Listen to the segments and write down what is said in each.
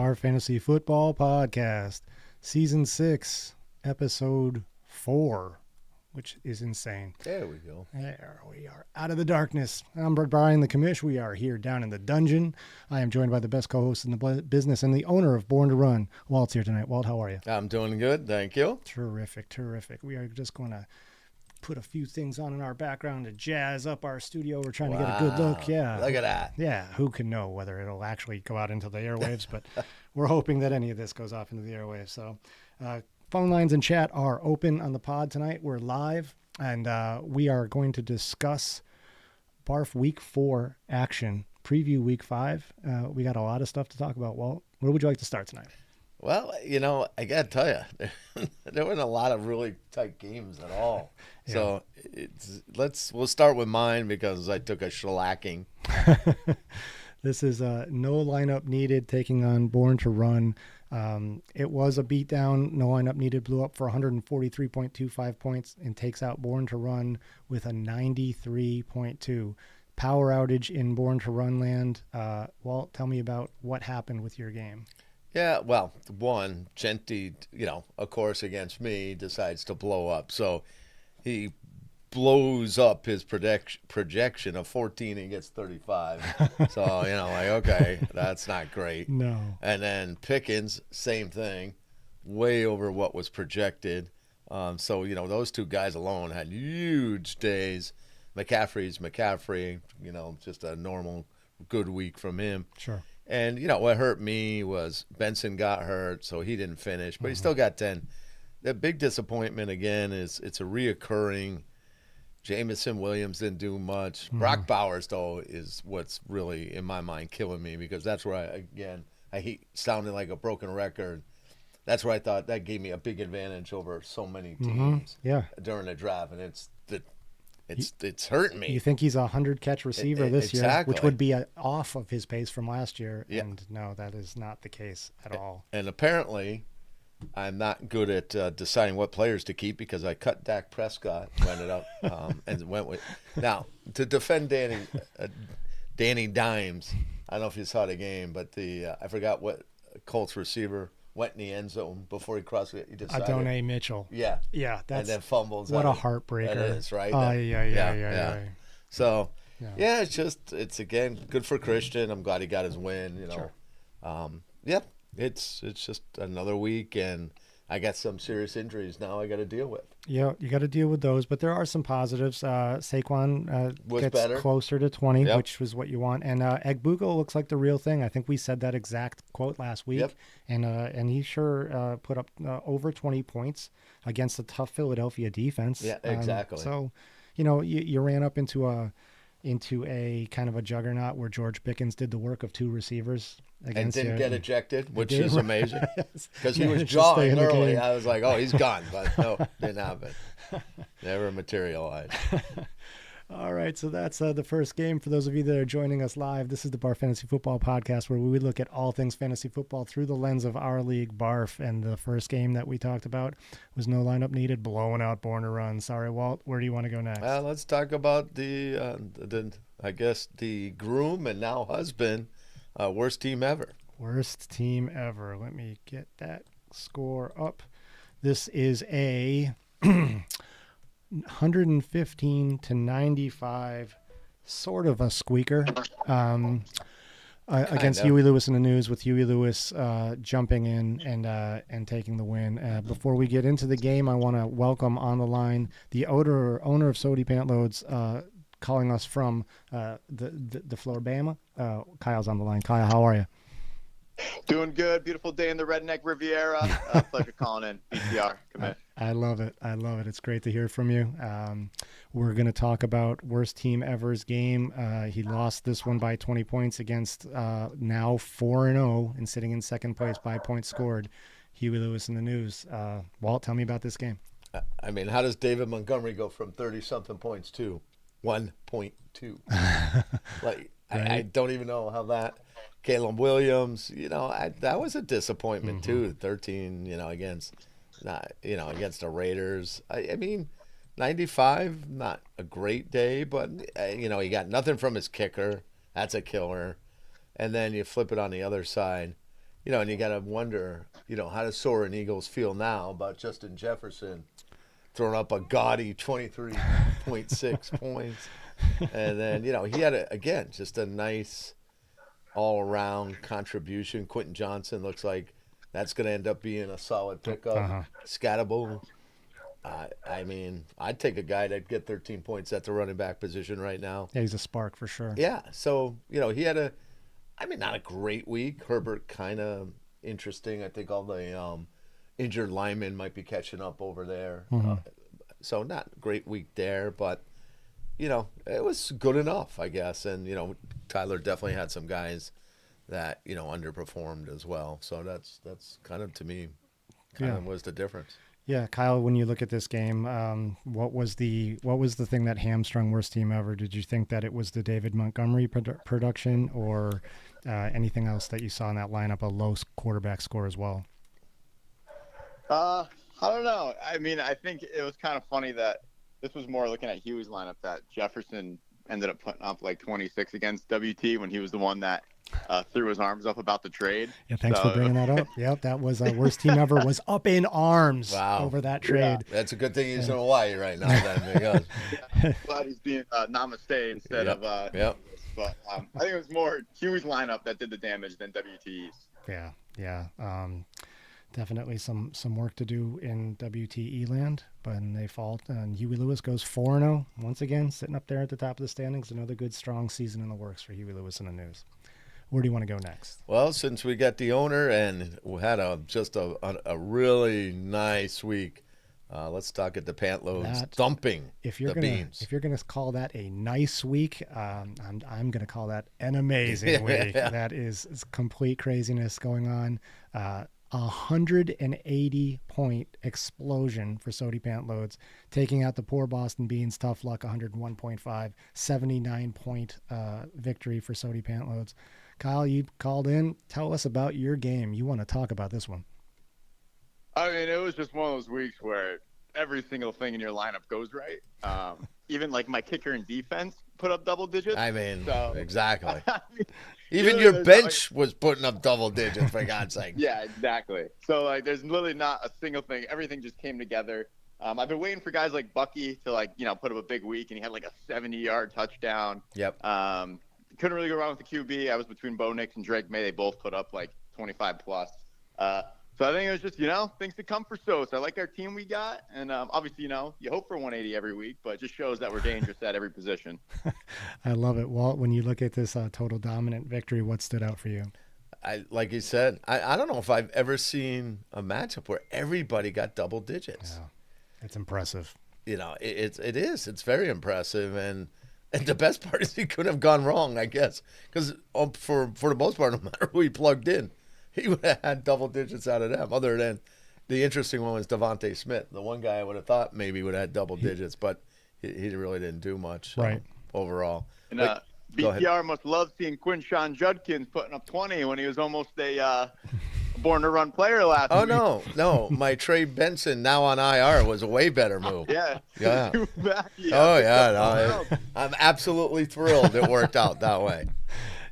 BARFF Fantasy Football Podcast, Season 6, Episode 4, which is insane. There we go. There we are, out of the darkness. I'm Brian the Commish. We are here down in the dungeon. I am joined by the best co-host in the business and the owner of Born to Run. Walt's here tonight. Walt, how are you? I'm doing good, thank you. Terrific. We are just going to put a few things on in our background to jazz up our studio. We're trying to get a good look. Yeah. Look at that. Yeah. Who can know whether it'll actually go out into the airwaves, but we're hoping that any of this goes off into the airwaves. So phone lines and chat are open on the pod tonight. We're live, and we are going to discuss BARFF Week 4 action, preview Week 5. We got a lot of stuff to talk about. Walt, where would you like to start tonight? Well, I got to tell you, there weren't a lot of really tight games at all. Yeah. So we'll start with mine because I took a shellacking. This is no lineup needed taking on Born to Run. It was a beatdown. No lineup needed blew up for 143.25 points and takes out Born to Run with a 93.2. Power outage in Born to Run land. Walt, tell me about what happened with your game. Yeah, well, one, Genti, of course, against me, decides to blow up. So he blows up his projection of 14 and gets 35. So, okay, that's not great. No. And then Pickens, same thing, way over what was projected. So, those two guys alone had huge days. McCaffrey's McCaffrey, just a normal good week from him. Sure. And, what hurt me was Benson got hurt, so he didn't finish, but he still got 10. The big disappointment, again, is it's a reoccurring. Jamison Williams didn't do much. Brock Bowers, though, is what's really, in my mind, killing me because that's where, I hate sounding like a broken record. That's where I thought that gave me a big advantage over so many teams during the draft, and it's hurting me. You think he's a 100-catch receiver this year, which would be off of his pace from last year, and no, that is not the case at all. And apparently, I'm not good at deciding what players to keep because I cut Dak Prescott, ended up, and went with. Now, to defend Danny Dimes, I don't know if you saw the game, but I forgot what Colts receiver went in the end zone before he crossed it. He decided. Adonai Mitchell. Yeah. Yeah. And then fumbles. What a heartbreaker. That is, right? Yeah. So, it's again, good for Christian. I'm glad he got his win, Sure. It's just another week, and I got some serious injuries now I got to deal with. Yeah, you got to deal with those, but there are some positives. Saquon gets better. Closer to 20, which was what you want. And Egbuka looks like the real thing. I think we said that exact quote last week, and he sure put up over 20 points against a tough Philadelphia defense. Yeah, exactly. So, you ran up into a kind of a juggernaut where George Pickens did the work of two receivers and didn't get ejected, which is amazing because he was jawing early. I was like, oh, he's gone, but no, didn't happen. Never materialized. All right, so that's the first game. For those of you that are joining us live, this is the BARFF Fantasy Football Podcast, where we look at all things fantasy football through the lens of our league, BARFF. And the first game that we talked about was no lineup needed, blowing out Born to Run. Sorry, Walt, where do you want to go next? Well, let's talk about the groom and now husband, worst team ever. Worst team ever. Let me get that score up. This is a 115 to 95, sort of a squeaker against Huey Lewis in the News, with Huey Lewis jumping in and taking the win. Before we get into the game, I want to welcome on the line the owner of Sotie Pantloads, calling us from the Floribama. Kyle's on the line. Kyle, how are you? Doing good. Beautiful day in the Redneck Riviera. Pleasure calling in. PTR. Commit. I love it. It's great to hear from you. We're going to talk about worst team ever's game. He lost this one by 20 points against now 4-0 and sitting in second place by points scored, Huey Lewis in the News. Walt, tell me about this game. I mean, how does David Montgomery go from 30-something points to 1.2? Right. I don't even know how that. Caleb Williams, that was a disappointment too. 13, against the Raiders. I mean, 95, not a great day, but he got nothing from his kicker. That's a killer. And then you flip it on the other side. and you got to wonder, how does Soaring Eagles feel now about Justin Jefferson throwing up a gaudy 23.6 points? And then, he had, again, just a nice all-around contribution. Quentin Johnson looks like that's going to end up being a solid pickup. Scatterable. I mean, I'd take a guy that'd get 13 points at the running back position right now. Yeah, he's a spark for sure. Yeah, so, he had not a great week. Herbert kind of interesting. I think all the injured linemen might be catching up over there. So not a great week there, but, it was good enough, I guess. And, Tyler definitely had some guys that, underperformed as well. So that's kind of, to me, was the difference. Yeah, Kyle, when you look at this game, what was the thing that hamstrung worst team ever? Did you think that it was the David Montgomery production or anything else that you saw in that lineup, a low quarterback score as well? I don't know. I mean, I think it was kind of funny that this was more looking at Huey's lineup that Jefferson ended up putting up like 26 against WT when he was the one that threw his arms up about the trade. Yeah, thanks for bringing that up. Yep, that was worst team ever was up in arms over that trade. Yeah. That's a good thing he's in Hawaii right now. Then, glad he's being namaste instead of. But I think it was more Huey's lineup that did the damage than WT's. Yeah. Definitely some work to do in WTE land, but they fall. And Huey Lewis goes 4-0 once again, sitting up there at the top of the standings. Another good, strong season in the works for Huey Lewis in the news. Where do you want to go next? Well, since we got the owner and we had just a really nice week, let's talk at the Pantloads thumping the Beans. If you're gonna call that a nice week, I'm gonna call that an amazing week. That is complete craziness going on. 180-point explosion for Sotie Pantloads, taking out the poor Boston Beans. Tough luck, 101.5, 79-point victory for Sotie Pantloads. Kyle, you called in. Tell us about your game. You want to talk about this one. I mean, it was just one of those weeks where every single thing in your lineup goes right. Even like my kicker and defense put up double digits. I mean, exactly. Even your bench was putting up double digits, for God's sake. Yeah, exactly. So, like, there's literally not a single thing. Everything just came together. I've been waiting for guys like Bucky to, put up a big week, and he had, a 70-yard touchdown. Yep. Couldn't really go wrong with the QB. I was between Bo Nix and Drake May. They both put up, 25-plus. So I think it was just, things to come for Sos. I like our team we got. And obviously, you hope for 180 every week, but it just shows that we're dangerous at every position. I love it. Walt, when you look at this total dominant victory, what stood out for you? Like you said, I don't know if I've ever seen a matchup where everybody got double digits. Yeah, it's impressive. It is. It's very impressive. And the best part is he could have gone wrong, I guess. Because for the most part, no matter who he plugged in, he would have had double digits out of them. Other than the interesting one was Devontae Smith. The one guy I would have thought maybe would have had double digits, but he really didn't do much overall. And BTR must love seeing Quinshawn Judkins putting up 20 when he was almost a born-to-run player last week. No. My Trey Benson, now on IR, was a way better move. Yeah. I'm absolutely thrilled it worked out that way.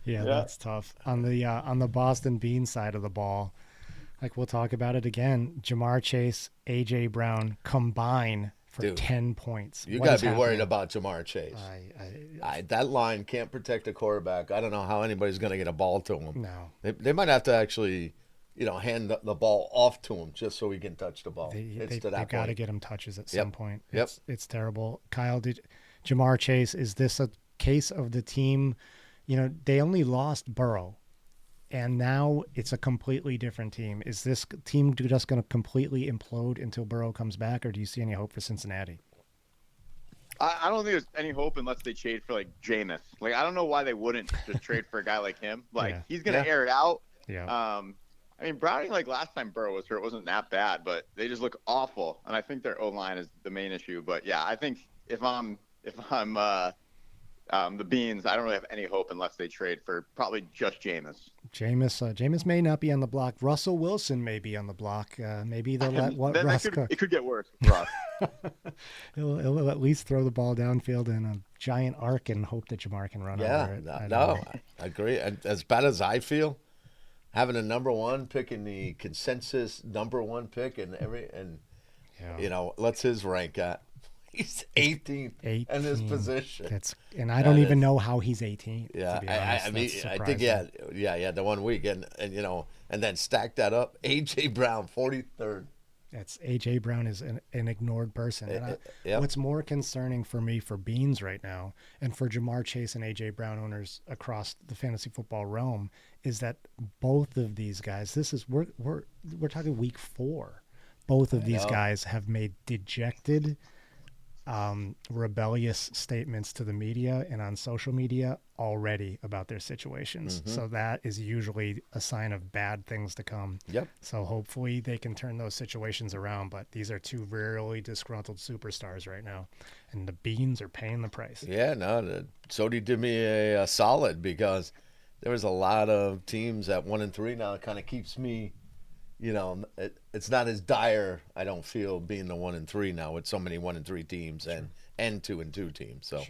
Yeah, that's tough. On the Boston Beans side of the ball, we'll talk about it again. Jamar Chase, A.J. Brown combine for 10 points. You got to be worried about Jamar Chase. That line can't protect a quarterback. I don't know how anybody's going to get a ball to him. No. They might have to actually, hand the ball off to him just so he can touch the ball. They got to get him touches at some point. Yep. It's terrible. Kyle, Jamar Chase, is this a case of the team? They only lost Burrow, and now it's a completely different team. Is this team just going to completely implode until Burrow comes back, or do you see any hope for Cincinnati? I don't think there's any hope unless they trade for, Jameis. I don't know why they wouldn't just trade for a guy like him. He's going to air it out. Yeah. I mean, Browning, last time Burrow was hurt, wasn't that bad, but they just look awful, and I think their O-line is the main issue. But, yeah, I think if I'm the Beans, I don't really have any hope unless they trade for probably just Jameis. Jameis may not be on the block. Russell Wilson may be on the block. Maybe they'll let Russ cook. It could get worse for Russ. he'll at least throw the ball downfield in a giant arc and hope that Jamar can run over it. I agree. And as bad as I feel, having a number one pick in the consensus number one pick and what's his rank at? He's 18th in his position. I don't even know how he's 18th. Yeah, to be honest. I mean, I think the 1 week and then stack that up. AJ Brown, 43rd. That's AJ Brown is an ignored person. And what's more concerning for me for Beans right now, and for Jamar Chase and AJ Brown owners across the fantasy football realm, is that both of these guys. We're talking week 4. Both of these guys have made dejected, rebellious statements to the media and on social media already about their situations. Mm-hmm. So that is usually a sign of bad things to come. Yep. So hopefully they can turn those situations around, but these are two really disgruntled superstars right now, and the Beans are paying the price. Yeah, no, Sotie did me a solid, because there was a lot of teams at 1-3 now. It kind of keeps me, it's not as dire, I don't feel, being the 1-3 now with so many 1-3 teams and 2-2 teams. So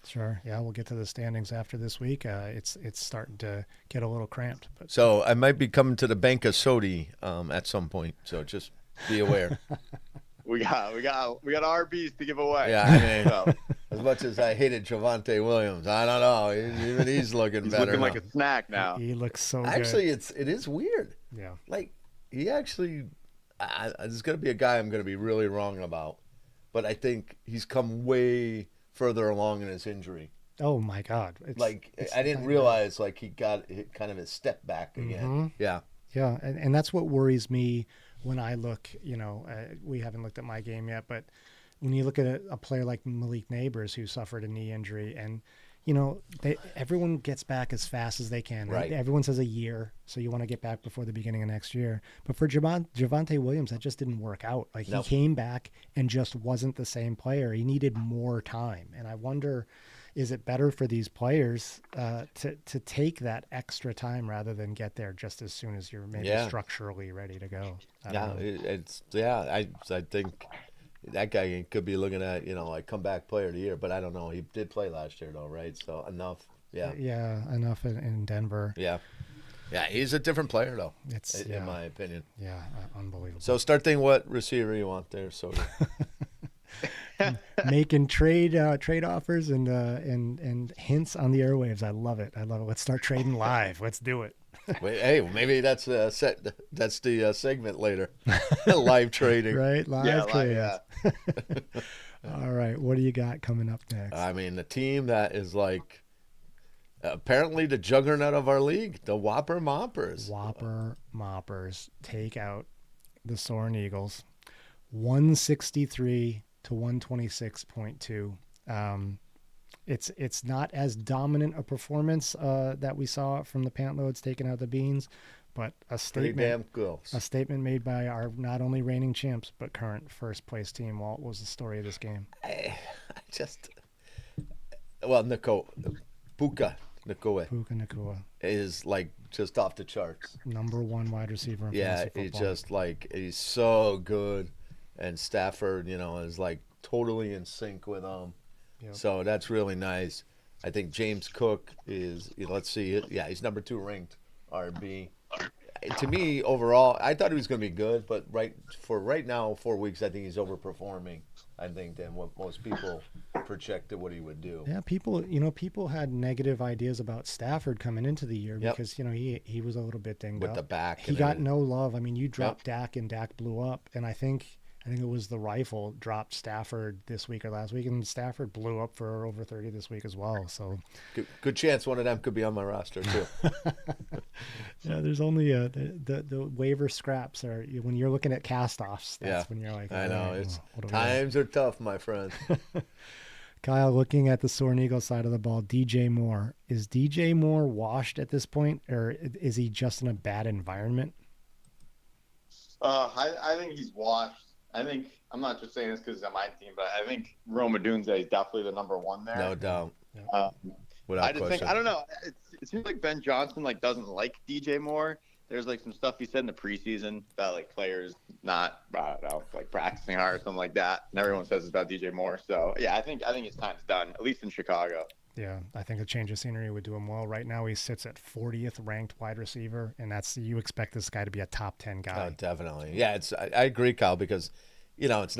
Sure. Yeah, we'll get to the standings after this week. It's starting to get a little cramped. But so I might be coming to the bank of Sotie at some point. So just be aware. We got RBs to give away. Yeah, I mean, as much as I hated Javonte Williams, I don't know. Even he's looking he's better. Looking like a snack now. He looks so actually, good. it is weird. Yeah. Like, he actually, there's going to be a guy I'm going to be really wrong about, but I think he's come way further along in his injury. Oh my God! I didn't realize he got kind of his step back again. Mm-hmm. Yeah. Yeah, and that's what worries me when I look. We haven't looked at my game yet, but when you look at a player like Malik Neighbors, who suffered a knee injury, and everyone gets back as fast as they can. Right. Everyone says a year, so you want to get back before the beginning of next year. But for Javonte Williams, that just didn't work out. He came back and just wasn't the same player. He needed more time, and I wonder, is it better for these players to take that extra time rather than get there just as soon as you're maybe structurally ready to go? I think that guy could be looking at, comeback player of the year, but I don't know. He did play last year though, right? So enough. Yeah. Yeah, enough in Denver. Yeah. Yeah, he's a different player though. In my opinion. Yeah, unbelievable. So start thinking what receiver you want there, so making trade offers and hints on the airwaves. I love it. Let's start trading live. Let's do it. Wait, hey, maybe that's the segment later. Live trading. Right, live trading. Yeah. All right, what do you got coming up next? I mean, the team that is apparently the juggernaut of our league, the Whopper Moppers. Whopper Moppers take out the Soaring Eagles, 163 to 126.2. It's not as dominant a performance that we saw from the Pantloads taking out the Beans, but a statement made by our not only reigning champs but current first place team. Walt, was the story of this game? Puka Nacua is just off the charts. Number one wide receiver in fantasy football. He's just he's so good, and Stafford, is totally in sync with him. Yep. So that's really nice. I think James Cook is, let's see it. Yeah, he's number 2 ranked RB. To me, overall, I thought he was going to be good, but right now, 4 weeks, I think he's overperforming, I think, than what most people projected what he would do. Yeah, people had negative ideas about Stafford coming into the year because, he was a little bit dinged with up. The back. He got no love. I mean, you dropped Dak and Dak blew up, and I think it was the Rifle dropped Stafford this week or last week, and Stafford blew up for over 30 this week as well. So good chance one of them could be on my roster too. Yeah, there's only the waiver scraps are when you're looking at cast-offs. That's when you're like, I know times are tough, my friend. Kyle, looking at the Soaring Eagle side of the ball, DJ Moore. Is DJ Moore washed at this point, or is he just in a bad environment? I think he's washed. I think, I'm not just saying this because it's on my team, but I think Rome Odunze is definitely the number 1 there. No doubt. I just think, I don't know. It seems like Ben Johnson doesn't like DJ Moore. There's some stuff he said in the preseason about players not practicing hard or something like that, and everyone says it's about DJ Moore. So yeah, I think his time's done, at least in Chicago. Yeah, I think a change of scenery would do him well. Right now, he sits at 40th ranked wide receiver, and you expect this guy to be a top 10 guy. Oh, definitely. Yeah, I agree, Kyle, because that's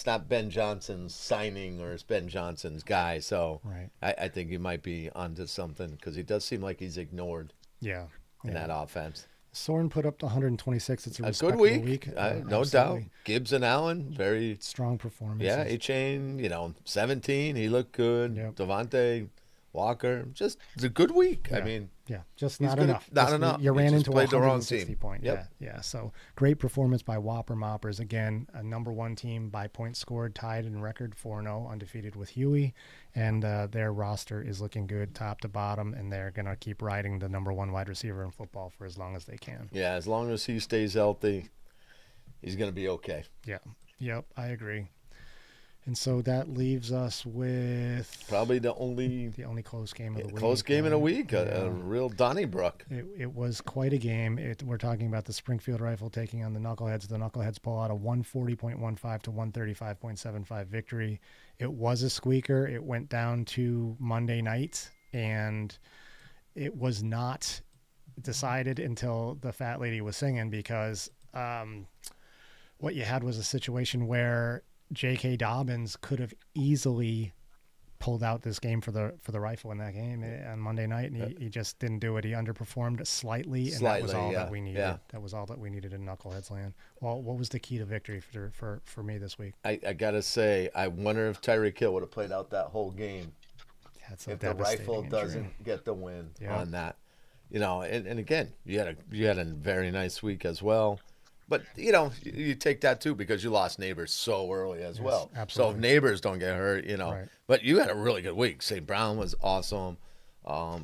not Ben Johnson's signing or it's Ben Johnson's guy. So Right. I think he might be onto something because he does seem like he's ignored Yeah. in that offense. Soren put up the 126. It's a good respectable week, week. no doubt. Gibbs and Allen, very strong performance. Yeah, A-Chain, 17, he looked good. Yep. Devontae Walker, just it's a good week. Yeah. I mean, just he's not gonna- enough. not enough. You He ran just into played the wrong 160 team. point. Yep. Yeah. So great performance by Whopper Moppers. Again, a number one team by points scored, tied in record 4-0, undefeated with Huey. And their roster is looking good top to bottom, and they're going to keep riding the number one wide receiver in football for as long as they can. yeah, as long as he stays healthy, he's going to be okay. Yeah. Yep, I agree. And so that leaves us with Probably the only the close game of the week. close game in a week, a Yeah. real Donnybrook. It was quite a game. We're talking about the Springfield Rifle taking on the Knuckleheads. The Knuckleheads pull out a 140.15 to 135.75 victory. It was a squeaker. It went down to Monday night, and it was not decided until the fat lady was singing because what you had was a situation where J.K. Dobbins could have easily pulled out this game for the Rifle in that game on Monday night, and he just didn't do it. He underperformed slightly, and that was all that we needed. Yeah. That was all that we needed in Knuckleheads land. Well, what was the key to victory for me this week? I got to say, I wonder if Tyreek Hill would have played out that whole game That's a if the devastating Rifle injury. doesn't get the win Yeah. on that. And again, you had a very nice week as well. But, you take that, too, because you lost Neighbors so early as well. absolutely. So if Neighbors don't get hurt, Right. But you had a really good week. St. Brown was awesome. A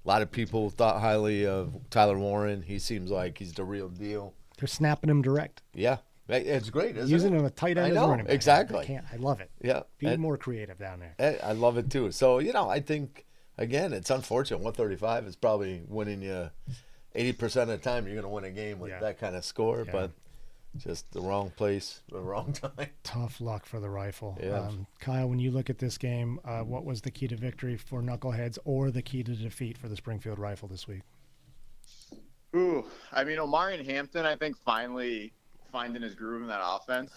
lot of people thought highly of Tyler Warren. He seems like he's the real deal. They're snapping him direct. Yeah. It's great, isn't Using it? him a tight end I as a know, running back. exactly. I love it. Yeah. Be more creative down there. I love it, too. So, I think, again, it's unfortunate. 135 is probably winning you 80% of the time you're going to win a game with that kind of score. Yeah. But just the wrong place, the wrong time. Tough luck for the Rifle. Yeah. Kyle, when you look at this game, what was the key to victory for Knuckleheads or the key to defeat for the Springfield Rifle this week? Ooh, I mean, Omarion Hampton, I think, finally finding his groove in that offense.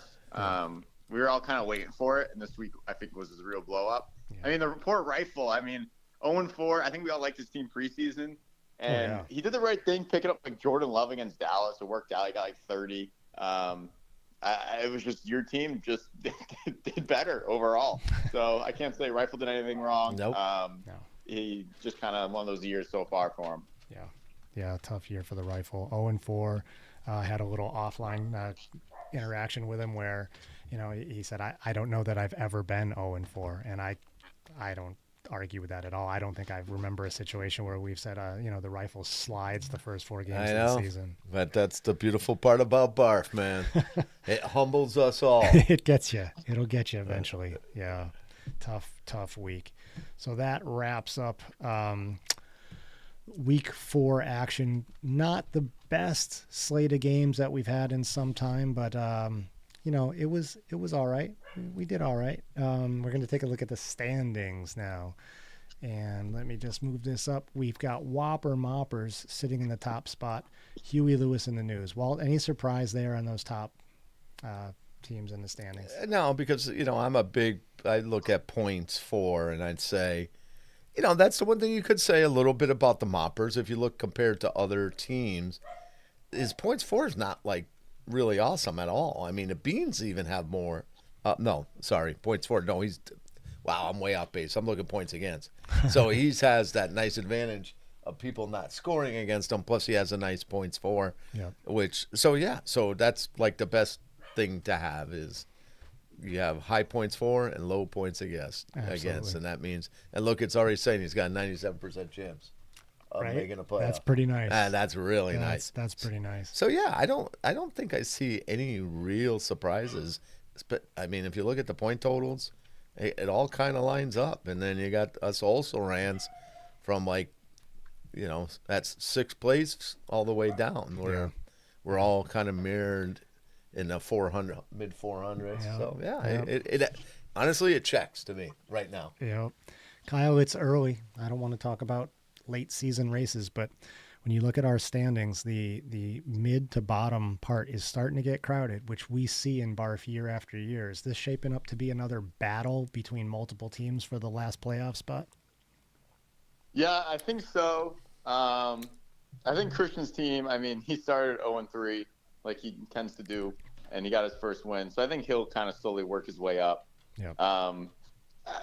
We were all kind of waiting for it, and this week, I think, was his real blow-up. Yeah. I mean, the poor Rifle, 0-4. I think we all liked his team preseason. And he did the right thing, picking up like Jordan Love against Dallas. It worked out. He got like 30. It was just your team just did better overall. So I can't say Rifle did anything wrong. Nope. No. He just kind of one of those years so far for him. Yeah, tough year for the Rifle. 0-4. Had a little offline interaction with him where, he said, I don't know that I've ever been 0-4, and I don't argue with that at all. I don't think I remember a situation where we've said, the Rifle slides the first 4 games of the season. But that's the beautiful part about BARFF, man. It humbles us all. It gets you. It'll get you eventually. Yeah. Tough week. So that wraps up week 4 action. Not the best slate of games that we've had in some time, but it was all right. We did all right. We're going to take a look at the standings now. And let me just move this up. We've got Whopper Moppers sitting in the top spot. Huey Lewis in the news. Walt, any surprise there on those top teams in the standings? No, because, I look at points for, and I'd say, that's the one thing you could say a little bit about the Moppers. If you look compared to other teams, his points for is not like really awesome at all. I mean, the Beans even have more. Points for. No, I'm way off base. I'm looking points against. So he has that nice advantage of people not scoring against him. Plus, he has a nice points for. Yeah. So that's like the best thing to have is you have high points for and low points against, and that means. And look, it's already saying he's got a 97% chance of making a playoff. That's pretty nice. That's really nice. That's pretty nice. So I don't think I see any real surprises. But I mean, if you look at the point totals, it all kind of lines up. And then you got us also rans from that's 6th place all the way down where we're all kind of mirrored in the 400, mid 400s. Yeah. So it honestly, it checks to me right now. Yeah. Kyle, it's early. I don't want to talk about late season races, but when you look at our standings, the mid to bottom part is starting to get crowded, which we see in BARFF year after year. Is this shaping up to be another battle between multiple teams for the last playoff spot? Yeah, I think so. I think Christian's team, I mean, he started 0-3 like he tends to do, and he got his first win. So I think he'll kind of slowly work his way up. Yeah.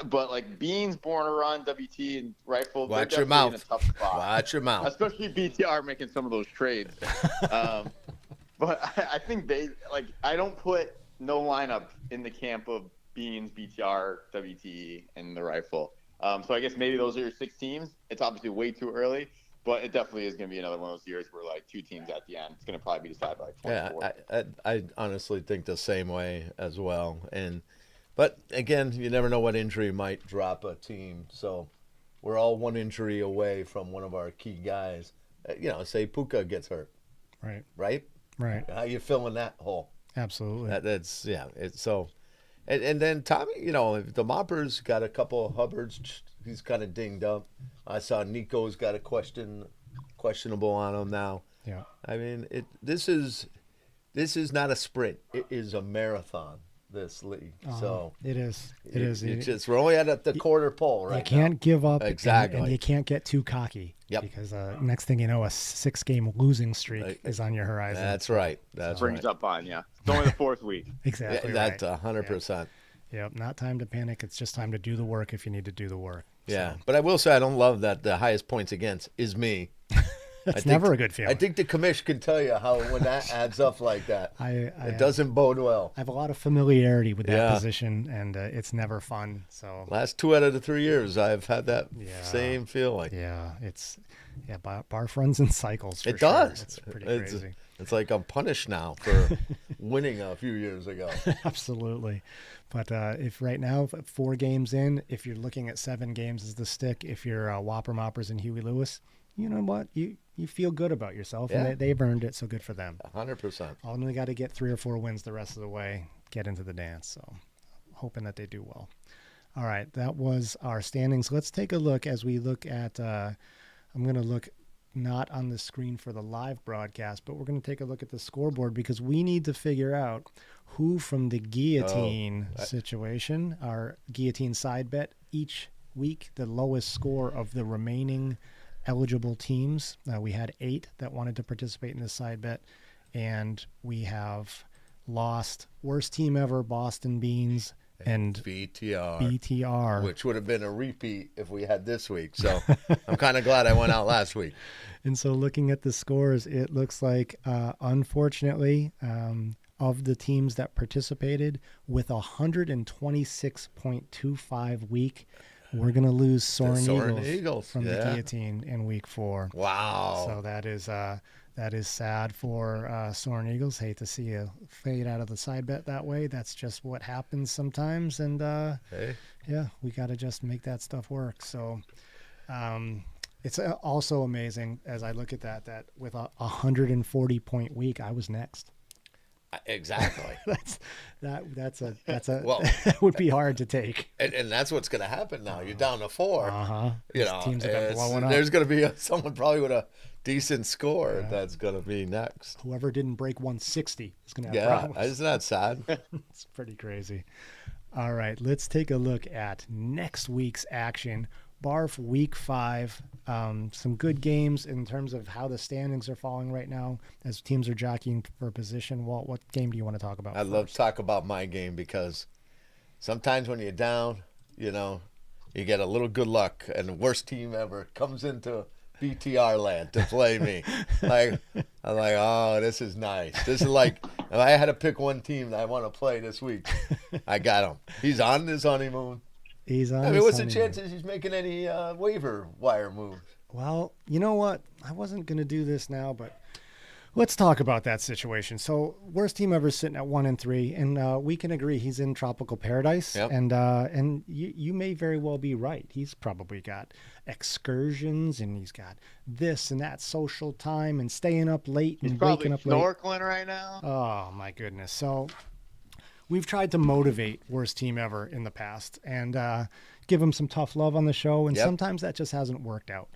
But like Beans, Born to Run, WT, and Rifle, Watch they're your definitely mouth. in a tough spot. Watch your mouth. Especially BTR making some of those trades. But I think they like. I don't put no lineup in the camp of Beans, BTR, WT, and the Rifle. So I guess maybe those are your 6 teams. It's obviously way too early, but it definitely is going to be another one of those years where like 2 teams at the end. It's going to probably be decided by like 24. Yeah, I honestly think the same way as well. But again, you never know what injury might drop a team. So we're all one injury away from one of our key guys. Say Puka gets hurt. Right. Right? Right. How you filling that hole? Absolutely. That's yeah. It's so, and then Tommy, if the Mopper's got a couple of Hubbards. He's kind of dinged up. I saw Nico's got a questionable on him now. Yeah. I mean, this is not a sprint. It is a marathon. This league. So it is. It is. We're only at the quarter pole right now. You can't give up. Exactly. And you can't get too cocky. Yep. Because next thing you know, a 6-game losing streak is on your horizon. That's right. That's brings right. up on you. It's only the 4th week. Exactly. That's right. 100%. Yep. Not time to panic. It's just time to do the work if you need to do the work. Yeah. So. But I will say I don't love that the highest points against is me. It's never a good feeling. I think the commish can tell you how when that adds up like that, it doesn't bode well. I have a lot of familiarity with that position, and it's never fun. So last 2 out of the 3 years, I've had that same feeling. Yeah, BARFF runs in cycles. For it does. It's pretty crazy. It's like I'm punished now for winning a few years ago. Absolutely. But if right now, 4 games in, if you're looking at 7 games as the stick, if you're Whopper Moppers and Huey Lewis, you know what? You feel good about yourself, and they've earned it, so good for them. 100%. Only got to get 3 or 4 wins the rest of the way, get into the dance. So hoping that they do well. All right, that was our standings. Let's take a look as we look at I'm going to look not on the screen for the live broadcast, but we're going to take a look at the scoreboard because we need to figure out who from the guillotine situation, our guillotine side bet, each week, the lowest score of the remaining eligible teams. We had 8 that wanted to participate in this side bet, and we have lost worst team ever, Boston Beans, and BTR, which would have been a repeat if we had this week. So I'm kind of glad I went out last week. And so looking at the scores, it looks like, unfortunately, of the teams that participated with 126.25 week, we're going to lose Soaring Eagles from the guillotine in week 4. Wow. So that is sad for Soaring Eagles. Hate to see you fade out of the side bet that way. That's just what happens sometimes. And we got to just make that stuff work. So it's also amazing as I look at that with a 140-point week, I was next. Exactly. that's a well, that would be hard to take. And that's what's going to happen now. You're down to 4. Teams have been blowing up. There's going to be someone probably with a decent score that's going to be next. Whoever didn't break 160 is going to have problems. Isn't that sad? It's pretty crazy. All right, let's take a look at next week's action. BARFF Week 5, some good games in terms of how the standings are falling right now as teams are jockeying for position. Walt, what game do you want to talk about I'd love to talk about my game because sometimes when you're down, you get a little good luck, and the worst team ever comes into BTR land to play me. I'm like, oh, this is nice. This is like, if I had to pick one team that I want to play this week, I got him. He's on his honeymoon. What's the chances he's making any waiver wire moves? Well, you know what? I wasn't going to do this now, but let's talk about that situation. So, worst team ever sitting at 1-3, and we can agree he's in tropical paradise. Yep. And you may very well be right. He's probably got excursions, and he's got this and that social time, and staying up late and waking up late. He's probably snorkeling right now. Oh my goodness! So. We've tried to motivate worst team ever in the past, and give him some tough love on the show, and Yep. sometimes that just hasn't worked out.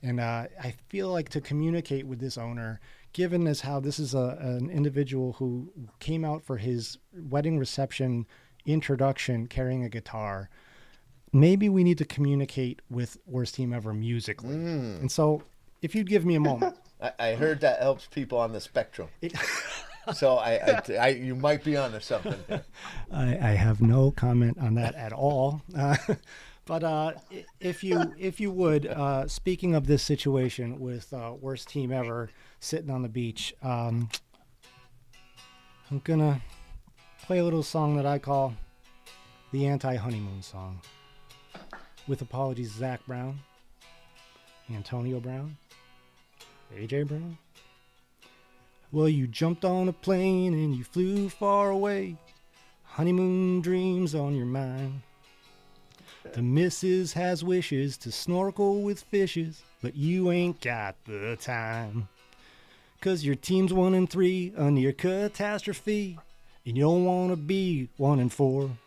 And I feel like to communicate with this owner, given as how this is an individual who came out for his wedding reception introduction carrying a guitar, maybe we need to communicate with Worst Team Ever musically. And so if you'd give me a moment. I heard that helps people on the spectrum. So you might be onto something. I have no comment on that at all. But if you would, speaking of this situation with Worst Team Ever sitting on the beach, I'm gonna play a little song that I call the Anti-Honeymoon Song. With apologies, Zach Brown, Antonio Brown, AJ Brown. Well, you jumped on a plane and you flew far away. Honeymoon dreams on your mind. The missus has wishes to snorkel with fishes, but you ain't got the time. 'Cause your team's 1-3, a near catastrophe, and you don't want to be 1-4.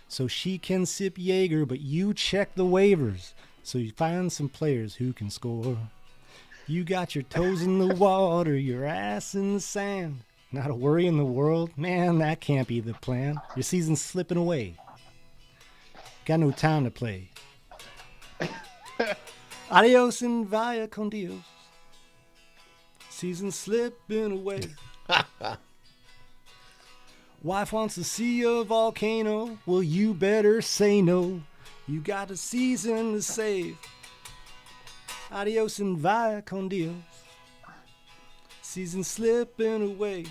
So she can sip Jaeger, but you check the waivers, so you find some players who can score. You got your toes in the water, your ass in the sand. Not a worry in the world, man, that can't be the plan. Your season's slipping away. Got no time to play. Adios and via con Dios. Season's slipping away. Wife wants to see a volcano. Well, you better say no. You got a season to save. Adios and via con Dios. Season's slipping away.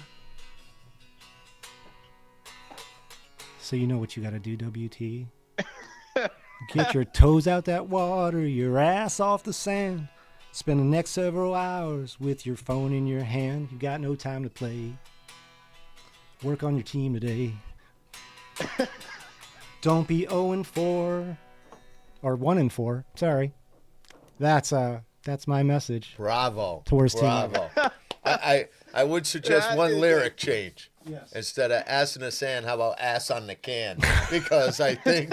So you know what you got to do, WT? Get your toes out that water, your ass off the sand. Spend the next several hours with your phone in your hand. You got no time to play. Work on your team today. Don't be 0-4 or 1-4. Sorry. That's my message. Bravo. To Worst Team Bravo. I would suggest one lyric change. Yes. Instead of ass in the sand, how about ass on the can? Because I think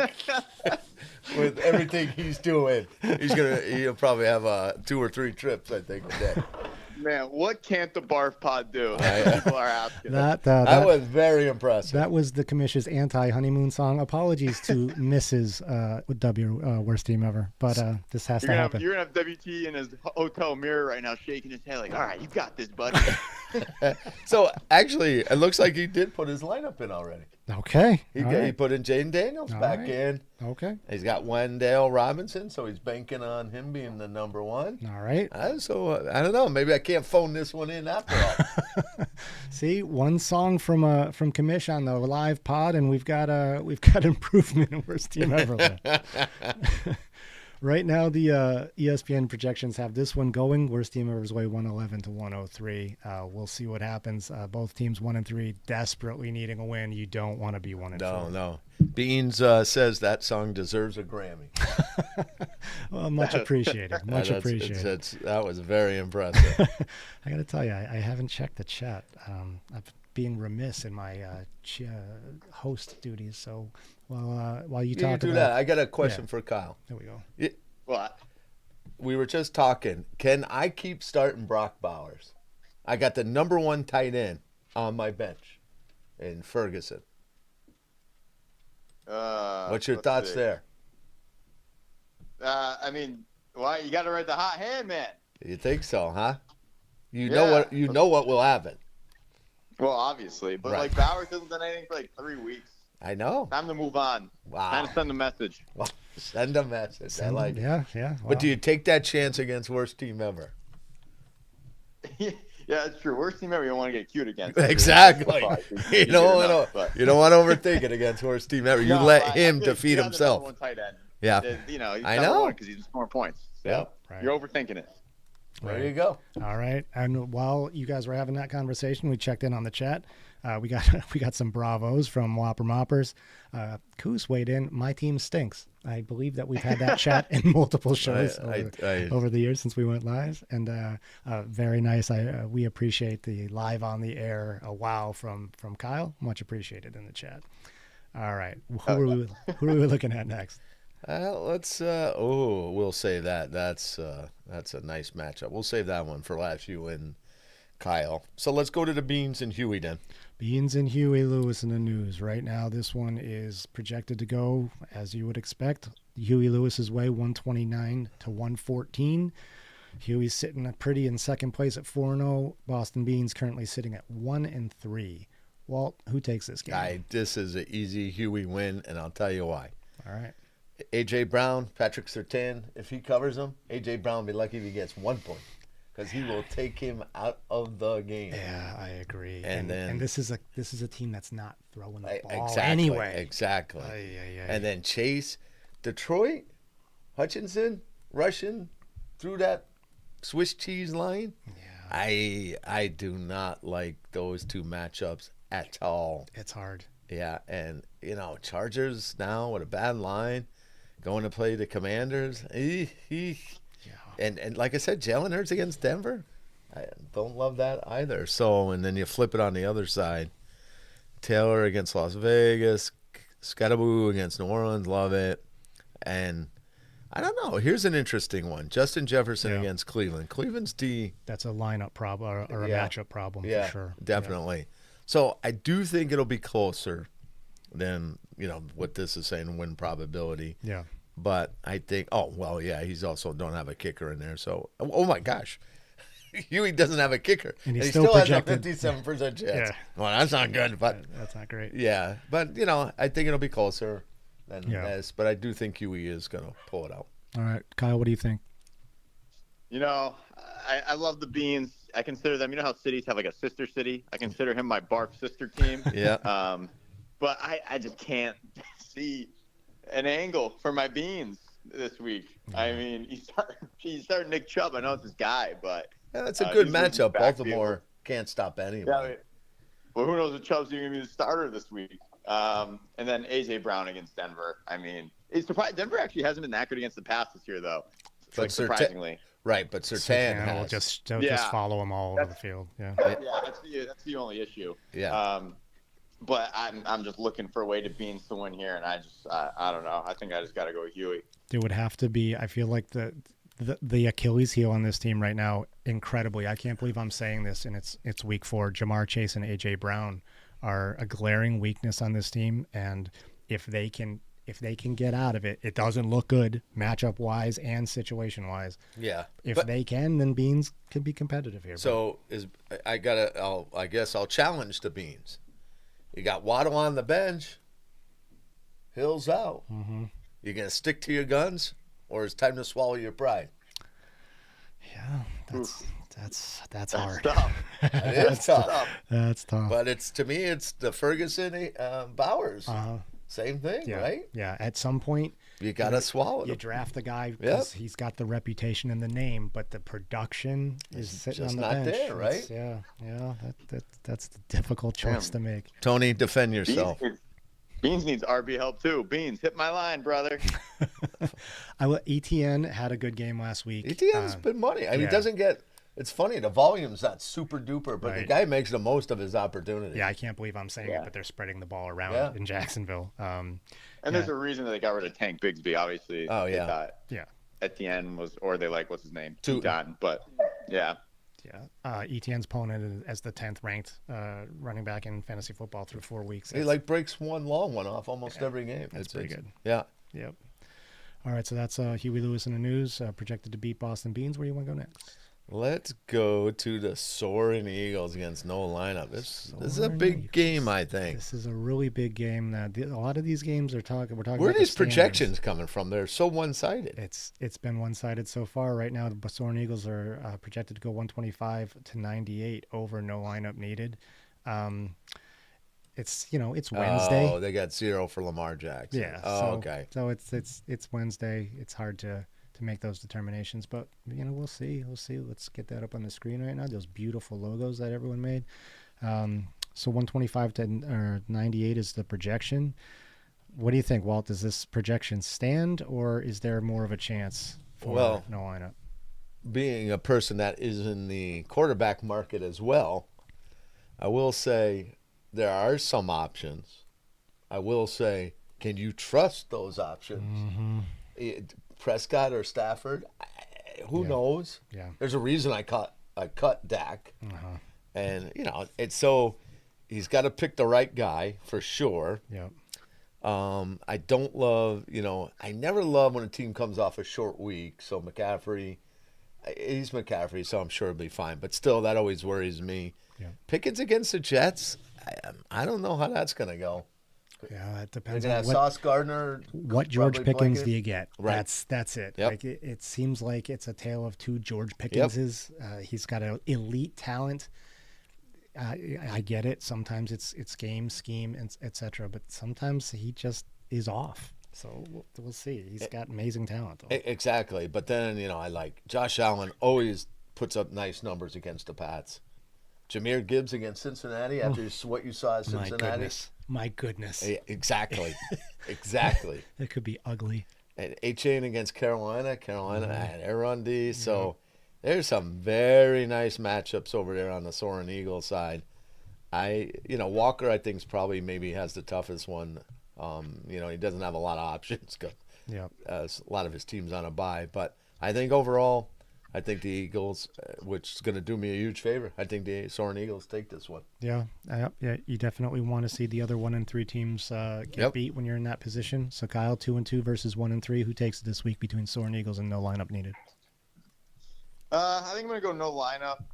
with everything he's doing, he'll probably have 2 or 3 trips, I think, a day. Man, what can't the BARFF Pod do? People are asking. That was very impressive. That was the commission's Anti-Honeymoon Song. Apologies to Mrs. Worst Team Ever, but this has to happen. You're going to have WT in his hotel mirror right now shaking his head like, all right, you got this, buddy. So, actually, it looks like he did put his lineup in already. Okay. He put in Jaden Daniels back right. in. Okay. He's got Wendell Robinson, so he's banking on him being the number 1. All right. So I don't know. Maybe I can't phone this one in after all. See, one song from Commish on the live pod, and we've got improvement in Worst Team Ever. Right now, the ESPN projections have this one going. Worst Team Ever's way 111-103. We'll see what happens. Both teams 1-3, desperately needing a win. You don't want to be 1-4. No. Beans says that song deserves a Grammy. Well, much appreciated. Much appreciated. That was very impressive. I got to tell you, I haven't checked the chat. I'm being remiss in my host duties. So while you talk do about that, I got a question for Kyle. There we go. What? We were just talking. Can I keep starting Brock Bowers? I got the number 1 tight end on my bench in Ferguson. What's your thoughts there? I mean, why you got to ride the hot hand, man? You think so, huh? You know what will happen. Well, obviously, but Right. like Bowers hasn't done anything for like 3 weeks. I know. Time to move on. Wow. Time to send a message. Well, send a message. I like it. Yeah. But Wow. do you take that chance against Worst Team Ever? Yeah, that's true. Worst team ever, you don't want to get cute against. Exactly. You don't want but- to overthink it against Worst Team Ever. You No, let I him think defeat he's the himself. number 1 tight end. Yeah. He's I know. because he's scoring points. So Yep. Right. You're overthinking it. There you go. All right. And while you guys were having that conversation, we checked in on the chat. We got some bravos from Whopper Moppers. Coos weighed in. My team stinks. I believe that we've had that chat in multiple shows over the years since we went live. And very nice. We appreciate the live on the air. A wow from Kyle. Much appreciated in the chat. All right. Who are we looking at next? We'll save that. That's a nice matchup. We'll save that one for last, you and Kyle. So let's go to the Beans and Huey then. Beans and Huey Lewis in the news. Right now, this one is projected to go, as you would expect, Huey Lewis's way, 129 to 114. Huey's sitting pretty in second place at 4-0. Boston Beans currently sitting at 1-3. Walt, who takes this game? This is an easy Huey win, and I'll tell you why. All right. A.J. Brown, Patrick Surtain, if he covers him, A.J. Brown will be lucky if he gets 1 point because he will take him out of the game. Yeah, I agree. And this is a team that's not throwing the ball exactly, anyway. Exactly. And then Chase, Detroit, Hutchinson, rushing through that Swiss cheese line. Yeah. I do not like those two matchups at all. It's hard. Yeah, and Chargers now with a bad line, going to play the Commanders. Yeah. And like I said, Jalen Hurts against Denver. I don't love that either. So, and then you flip it on the other side. Taylor against Las Vegas, Scattaboo against New Orleans, love it. And I don't know. Here's an interesting one. Justin Jefferson against Cleveland. Cleveland's D. That's a lineup problem or a matchup problem for sure. Definitely. Yeah. So I do think it'll be closer than, what this is saying, win probability. Yeah. But I think, he's also don't have a kicker in there. So, oh my gosh. Huey doesn't have a kicker. And he still projected, has a 57% chance. Yeah. Well, that's not good. But that's not great. Yeah. But, I think it'll be closer than this. But I do think Huey is going to pull it out. All right. Kyle, what do you think? I love the Beans. I consider them, how cities have like a sister city? I consider him my BARFF sister team. Yeah. But I just can't see an angle for my Beans this week. I mean, he's starting Nick Chubb. I know it's his guy, but that's a good matchup. Baltimore can't stop anyone. Yeah, well, who knows if Chubb's even going to be the starter this week? And then A.J. Brown against Denver. I mean, it's surprising. Denver actually hasn't been that good against the pass this year, though. But surprisingly. Right, but Surtain will just follow him all over the field. Yeah. Yeah, that's the only issue. Yeah. But I'm just looking for a way to Beans to win here, and I don't know. I think I just got to go with Huey. It would have to be. I feel like the Achilles heel on this team right now, incredibly. I can't believe I'm saying this, and it's week 4. Jamar Chase and A.J. Brown are a glaring weakness on this team, and if they can get out of it, it doesn't look good matchup wise and situation wise. Yeah. If they can, then Beans could be competitive here. So I guess I'll challenge the Beans. You got Waddle on the bench. Hill's out. Mm-hmm. You gonna stick to your guns, or it's time to swallow your pride? Yeah, that's hard. Tough. It is tough. That's tough. But it's the Ferguson Bowers. Same thing, right? Yeah. At some point, you gotta swallow. You draft the guy because he's got the reputation and the name, but the production is sitting on the bench. Just not there, right? That's the difficult choice to make. Tony, defend yourself. Beans needs RB help too. Beans, hit my line, brother. ETN had a good game last week. ETN's been money. I mean, he doesn't get. It's funny, the volume's not super duper, but the guy makes the most of his opportunity. Yeah, I can't believe I'm saying it, but they're spreading the ball around in Jacksonville. And there's a reason that they got rid of Tank Bigsby, obviously. Oh, yeah. Etienne what's his name? Tutan. But, yeah. Yeah. Etienne's opponent as the 10th ranked running back in fantasy football through 4 weeks. He breaks one long one off almost every game. That's pretty good. Yeah. Yep. All right, so that's Huey Lewis in the news, projected to beat Boston Beans. Where do you want to go next? Let's go to the Soaring Eagles against no lineup. This is a big game, I think. This is a really big game. A lot of these games we're talking. Where are these projections coming from? They're so one-sided. It's been one-sided so far. Right now, the Soaring Eagles are projected to go 125 to 98 over no lineup needed. It's Wednesday. Oh, they got 0 for Lamar Jackson. Yeah. Okay. So it's Wednesday. It's hard to make those determinations, but we'll see. Let's get that up on the screen right now. Those beautiful logos that everyone made. So 125 to 98 is the projection. What do you think, Walt? Does this projection stand, or is there more of a chance for no lineup? Being a person that is in the quarterback market as well, I will say there are some options. I will say can you trust those options? Prescott or Stafford? Who knows? Yeah. There's a reason I cut Dak. And, it's so he's got to pick the right guy for sure. Yeah. I don't love, I never love when a team comes off a short week. So McCaffrey, he's McCaffrey, so I'm sure he'll be fine. But still, that always worries me. Yeah. Pickens against the Jets, I don't know how that's going to go. Yeah, it depends on on Sauce Gardner. What George Pickens do you get? Right. That's it. Yep. Like it seems like it's a tale of two George Pickenses. He's got an elite talent. I get it. Sometimes it's game, scheme, and etc. But sometimes he just is off. So we'll see. He's got amazing talent, though. Exactly. But then, I like Josh Allen always puts up nice numbers against the Pats. Jahmyr Gibbs against Cincinnati after what you saw at Cincinnati. My goodness. Exactly. Exactly. It could be ugly. And A-Chain against Carolina had Aaron D. So there's some very nice matchups over there on the Soaring Eagle side. Walker, I think, maybe has the toughest one. He doesn't have a lot of options. A lot of his team's on a bye. But I think overall, the Eagles, which is going to do me a huge favor, I think the Soaring Eagles take this one. Yeah. You definitely want to see the other 1-3 teams get beat when you're in that position. So Kyle, 2-2 versus 1-3. Who takes it this week between Soaring Eagles and no lineup needed? I think I'm going to go no lineup.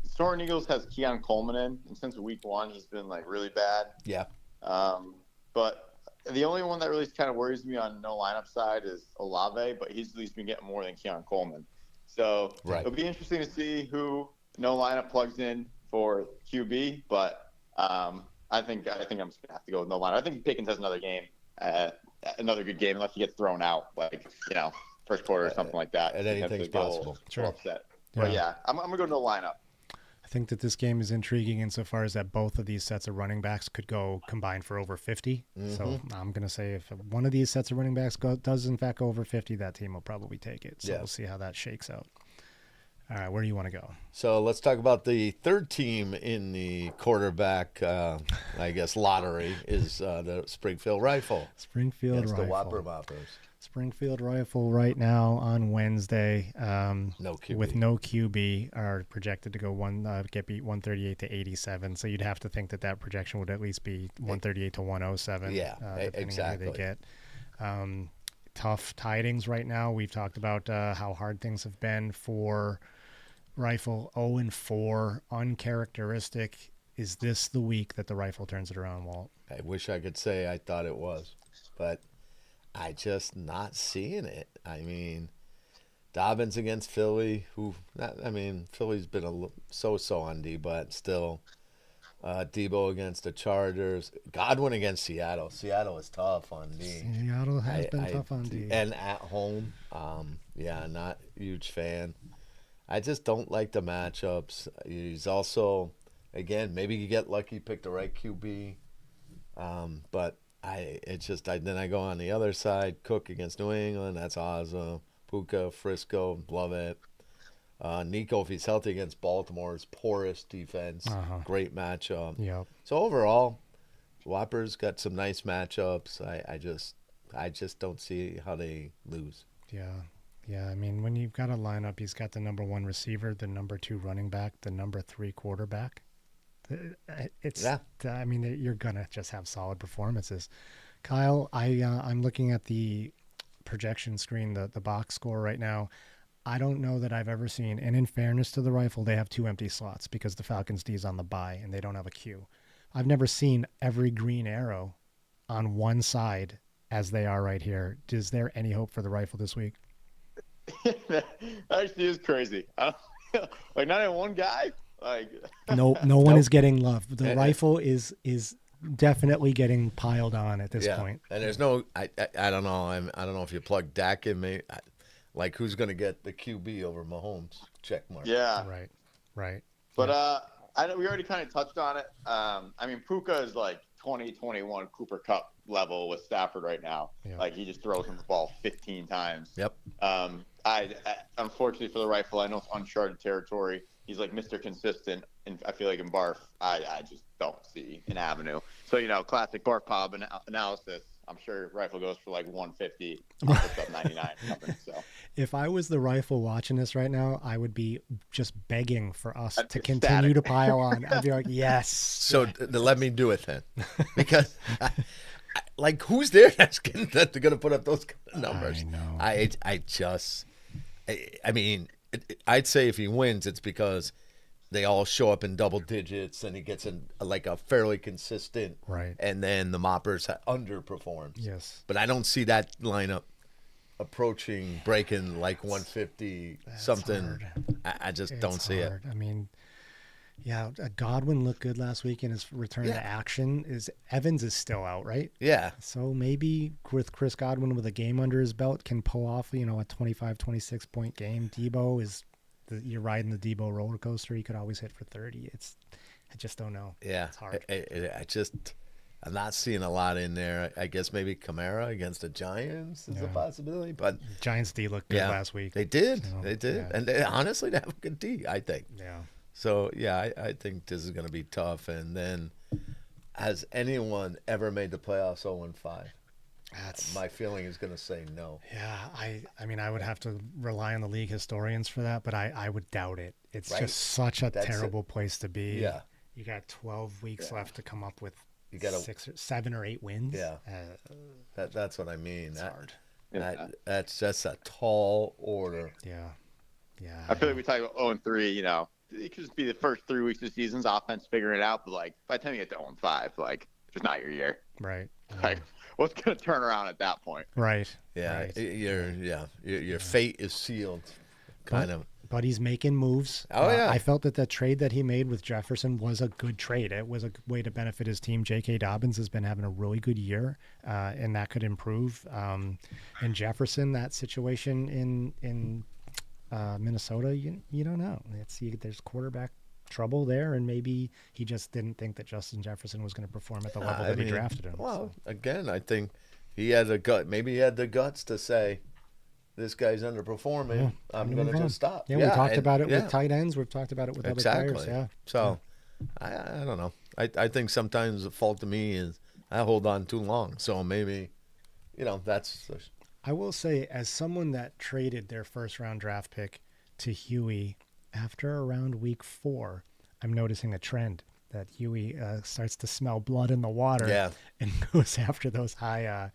Soaring Eagles has Keon Coleman in, and since week 1, he's been really bad. Yeah. But the only one that really kind of worries me on no lineup side is Olave, but he's at least been getting more than Keon Coleman. So it'll be interesting to see who no lineup plugs in for QB. But I think I'm just gonna have to go with no lineup. I think Pickens has another game, another good game, unless he gets thrown out, first quarter or something like that. And anything's possible. Sure. Upset. But I'm gonna go no lineup. I think that this game is intriguing insofar as that both of these sets of running backs could go combined for over 50. So I'm going to say if one of these sets of running backs does in fact go over 50, that team will probably take it. So we'll see how that shakes out. All right, where do you want to go? So let's talk about the third team in the quarterback, lottery is the Springfield Rifle. Springfield Rifle. The Whopper Boppers. Springfield Rifle right now on Wednesday with no QB are projected to go get beat 138-87. So you'd have to think that projection would at least be 138-107. Yeah, exactly. On who they get. Tough tidings right now. We've talked about how hard things have been for Rifle. 0-4, uncharacteristic. Is this the week that the Rifle turns it around, Walt? I wish I could say I thought it was, but I just not seeing it. I mean, Dobbins against Philly, Philly's been a so-so on D, but still. Debo against the Chargers. Godwin against Seattle. Seattle is tough on D. Seattle has been tough on D. And at home, not a huge fan. I just don't like the matchups. He's also, again, maybe you get lucky, pick the right QB. But then I go on the other side, Cook against New England, that's awesome. Puka, Frisco, love it. Nico, if he's healthy against Baltimore's poorest defense, great matchup. Yep. So overall, Whoppers got some nice matchups. I just don't see how they lose. Yeah. I mean, when you've got a lineup, he's got the number 1 receiver, the number 2 running back, the number 3 quarterback. You're gonna just have solid performances. Kyle, I'm looking at the projection screen, the box score right now. I don't know that I've ever seen, and in fairness to the Rifle, they have 2 empty slots because the Falcons D is on the bye and they don't have a queue. I've never seen every green arrow on one side as they are right here. Is there any hope for the Rifle this week? That actually is crazy. Not even one guy. No one is getting love. The Rifle is definitely getting piled on at this point. And there's no, I don't know. I don't know if you plug Dak in, maybe. Who's going to get the QB over Mahomes? Check mark. Yeah. Right. But we already kind of touched on it. Puka is 2021 Cooper Cup level with Stafford right now. Yeah. He just throws him the ball 15 times. Yep. I unfortunately for the Rifle, I know it's uncharted territory. he's like Mr. Consistent. And I feel like in BARFF, I just don't see an avenue. So, classic BARFF Pub analysis. I'm sure Rifle goes for like 150, puts up 99 or something. So if I was the Rifle watching this right now, I would be just begging for us I'd to be continue ecstatic. to pile on. I'd be like, yes. So let me do it then, because like who's there that's going to put up those kind of numbers? I know. I mean, I'd say if he wins, it's because they all show up in double digits and he gets in like a fairly consistent, Right. And then the Moppers underperforms. Yes. But I don't see that lineup breaking like 150 something. hard. I just It's don't see it. hard. I mean, yeah, Godwin looked good last week in his return to action. Evans is still out, right? Yeah. So maybe with Chris Godwin with a game under his belt can pull off, a 25, 26 point game. Debo you're riding the Debo roller coaster. He could always hit for 30. I just don't know. Yeah. It's hard. I'm not seeing a lot in there. I guess maybe Kamara against the Giants is a possibility, but Giants D looked good last week. They did. So, they did. yeah. And honestly, they have a good D, I think. Yeah. So, yeah, I think this is going to be tough. And then, has anyone ever made the playoffs 0-5? My feeling is going to say no. Yeah, I mean, I would have to rely on the league historians for that, but I would doubt it. It's just such a terrible place to be. Yeah. You got 12 weeks left to come up with You got 7 or 8 wins. Yeah. That's what I mean. It's hard. That's just a tall order. Yeah. Yeah. I feel like we talk about 0-3, it could just be the first 3 weeks of the season's offense figuring it out, but like by the time you get to 0-5, like it's just not your year. Right. Like what's going to turn around at that point? Right. Yeah. Right. Your fate is sealed, kind of. But he's making moves. Oh, yeah. I felt that the trade that he made with Jefferson was a good trade. It was a way to benefit his team. J.K. Dobbins has been having a really good year, and that could improve. And Jefferson, that situation in Minnesota, you don't know. There's quarterback trouble there, and maybe he just didn't think that Justin Jefferson was going to perform at the level that he drafted him. Well, again, I think he had the gut. Maybe he had the guts to say, this guy's underperforming. Yeah, I'm going to just stop. Yeah, we talked about it with tight ends. We've talked about it with other players. Yeah. So, I don't know. I think sometimes the fault to me is I hold on too long. So maybe, that's... I will say, as someone that traded their first-round draft pick to Huey, after around week 4, I'm noticing a trend that Huey starts to smell blood in the water and goes after those high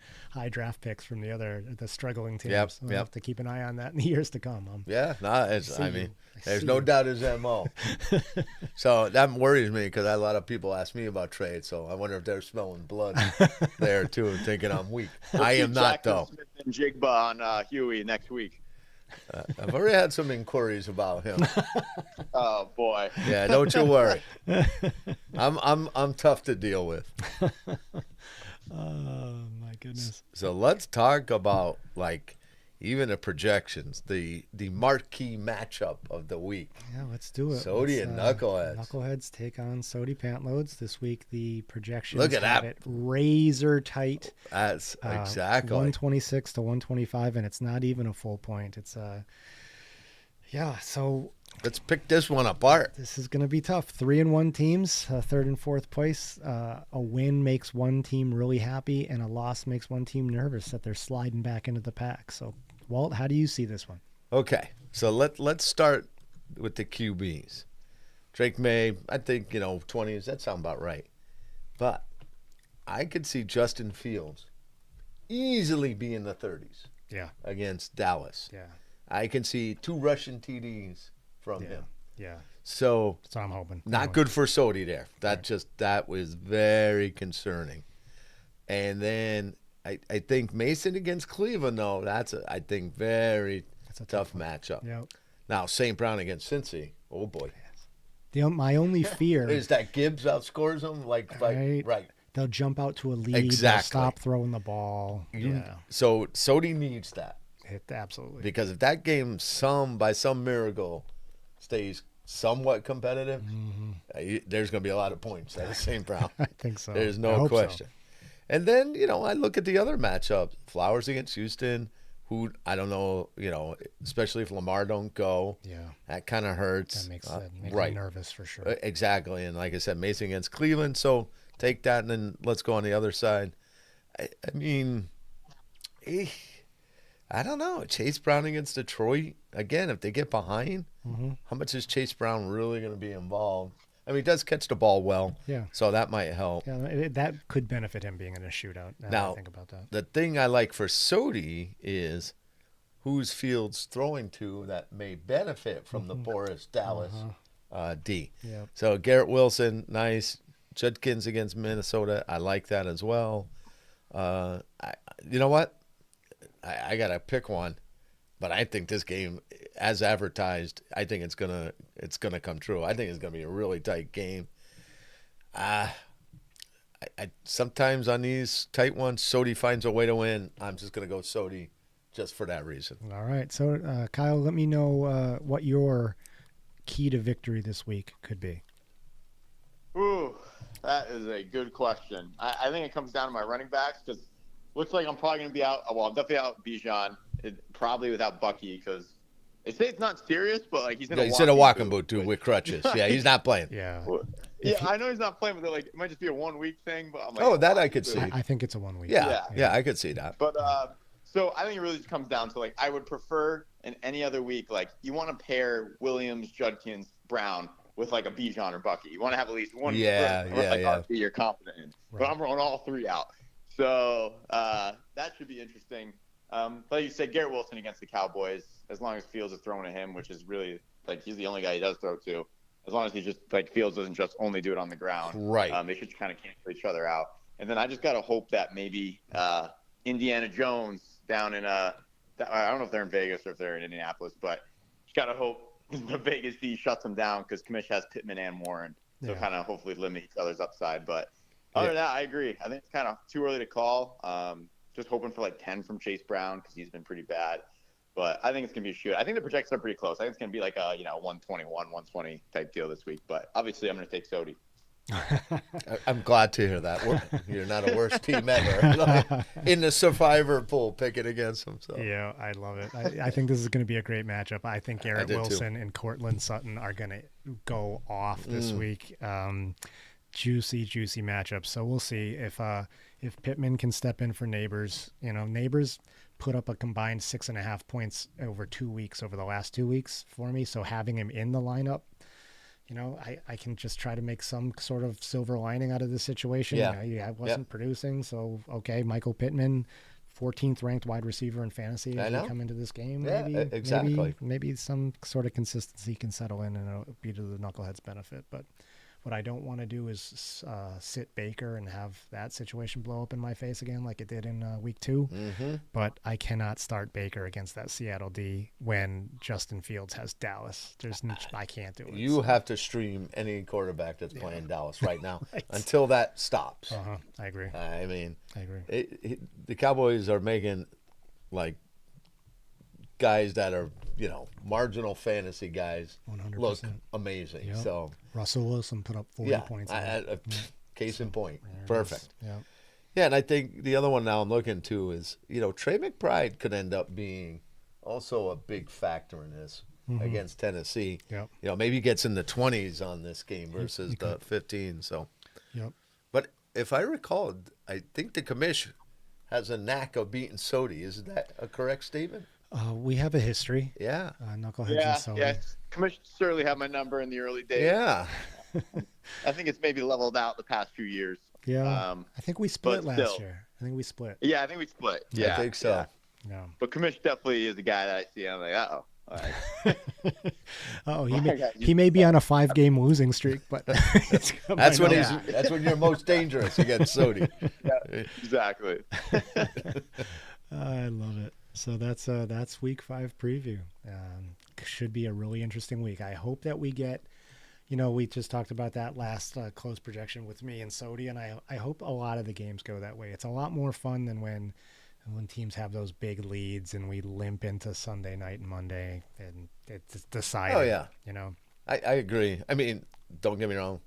draft picks from the struggling teams. Yep, So we'll have to keep an eye on that in the years to come. There's no doubt his MO. So that worries me because a lot of people ask me about trades. So I wonder if they're smelling blood there too and thinking I'm weak. I am not, though. Smith and Jigba on Huey next week. I've already had some inquiries about him. Oh boy. Yeah, don't you worry. I'm tough to deal with. Oh my goodness. So let's talk about even the projections, the marquee matchup of the week. Yeah, let's do it. Sotie and Knuckleheads. Knuckleheads take on Sotie Pantloads this week. The projections Look at have that. it razor tight. That's exactly 126 to 125, and it's not even a full point. It's so let's pick this one apart. this is going to be tough. 3-1 teams, third and fourth place. A win makes one team really happy, and a loss makes one team nervous that they're sliding back into the pack. So, Walt, how do you see this one? Okay, so let's start with the QBs. Drake May, I think 20s. That sounds about right, but I could see Justin Fields easily be in the 30s. Yeah, against Dallas. yeah, I can see 2 Russian TDs from him. yeah. So That's what I'm hoping. not good for Sotie there. That was very concerning. And then I think Mason against Cleveland, though, that's a very tough matchup. Yeah. Now, St. Brown against Cincy, oh boy. My only fear Is that Gibbs outscores them? Right. They'll jump out to a lead. Exactly. They'll stop throwing the ball. So Sotie needs that. Absolutely. Because if that game by some miracle stays somewhat competitive, there's going to be a lot of points at St. Brown. I think so. There's I no hope question. so. And then, I look at the other matchups. Flowers against Houston. who I don't know, especially if Lamar don't go. Yeah. That kind of hurts. That makes me nervous for sure. Exactly. And like I said, Mason against Cleveland. So take that and then let's go on the other side. I mean, I don't know. Chase Brown against Detroit. Again, if they get behind, how much is Chase Brown really going to be involved? I mean, he does catch the ball well. Yeah. So that might help. Yeah, that could benefit him being in a shootout. Now I think about that. The thing I like for Sotie is who's Fields throwing to that may benefit from the porous Dallas D. Yeah. So Garrett Wilson, nice. Judkins against Minnesota. I like that as well. You know what? I got to pick one. But I think this game, as advertised, I think it's gonna come true. I think it's gonna be a really tight game. I sometimes on these tight ones, Sotie finds a way to win. I'm just gonna go Sotie, just for that reason. All right. So Kyle, let me know what your key to victory this week could be. Ooh, that is a good question. I think it comes down to my running backs because looks like I'm probably going to be out. Well, I'm definitely out Bijan, probably without Bucky because they say it's not serious, but like he's in a walking boot too with crutches. Yeah, he's not playing. Yeah. I know he's not playing, but like it might just be a 1 week thing. But I'm like, that I could see. I think it's a 1 week. Yeah, I could see that. But so I think it really just comes down to like I would prefer in any other week like you want to pair Williams, Judkins, Brown with like a Bijan or Bucky. You want to have at least one. RB you're confident in. Right. But I'm rolling all three out. So that should be interesting. Like you said, Garrett Wilson against the Cowboys, as long as Fields is throwing at him, which is really like he's the only guy he does throw to. As long as he just like Fields doesn't just only do it on the ground. Right. They should kind of cancel each other out. And then I just got to hope that maybe Indiana Jones down in I don't know if they're in Vegas or if they're in Indianapolis, but just got to hope the Vegas D shuts them down because Kamish has Pittman and Warren. So kind of hopefully limit each other's upside. But other than that, I agree. I think it's kind of too early to call. Just hoping for like 10 from Chase Brown because he's been pretty bad. But I think it's going to be a shoot. I think the projections are pretty close. I think it's going to be like a 121, 120 type deal this week. But obviously, I'm going to take Sotie. I'm glad to hear that. You're not a worse team ever in the survivor pool picking against them. So. Yeah, I love it. I think this is going to be a great matchup. I think Garrett Wilson and Cortland Sutton are going to go off this week. Juicy matchup. So we'll see if Pittman can step in for Neighbors. Neighbors put up a combined 6.5 points over 2 weeks over the last 2 weeks for me. So having him in the lineup, I can just try to make some sort of silver lining out of this situation. Yeah. I wasn't producing. So, okay, Michael Pittman, 14th ranked wide receiver in fantasy as we come into this game. Yeah, exactly. Maybe some sort of consistency can settle in and it'll be to the Knuckleheads' benefit. But what I don't want to do is sit Baker and have that situation blow up in my face again like it did in week 2. Mm-hmm. But I cannot start Baker against that Seattle D when Justin Fields has Dallas. I can't do it. You have to stream any quarterback that's playing Dallas right now until that stops. I agree. I agree. The Cowboys are making like guys that are marginal fantasy guys 100%. look amazing. Yep. So Russell Wilson put up 40 points. Case in point. Perfect. Yeah, and I think the other one now I'm looking to is Trey McBride could end up being also a big factor in this against Tennessee. Yep. Maybe he gets in the 20s on this game versus the 15. So, but if I recall, I think the commission has a knack of beating Sotie. Is that a correct statement? We have a history. Yeah. Knuckleheads and Sotie. Yeah. Commission certainly had my number in the early days. Yeah. I think it's maybe leveled out the past few years. Yeah. I think we split last year. Yeah, I think we split. Yeah. I think so. Yeah. But Commission definitely is a guy that I see. I'm like, uh-oh. All right. He may be on a 5-game losing streak, but that's when you're most dangerous against Sotie. Yeah, exactly. I love it. So that's week 5 preview. Should be a really interesting week. I hope that we get, we just talked about that last close projection with me and Sotie, and I hope a lot of the games go that way. It's a lot more fun than when teams have those big leads and we limp into Sunday night and Monday and it's decided. Oh yeah. I agree. I mean, don't get me wrong.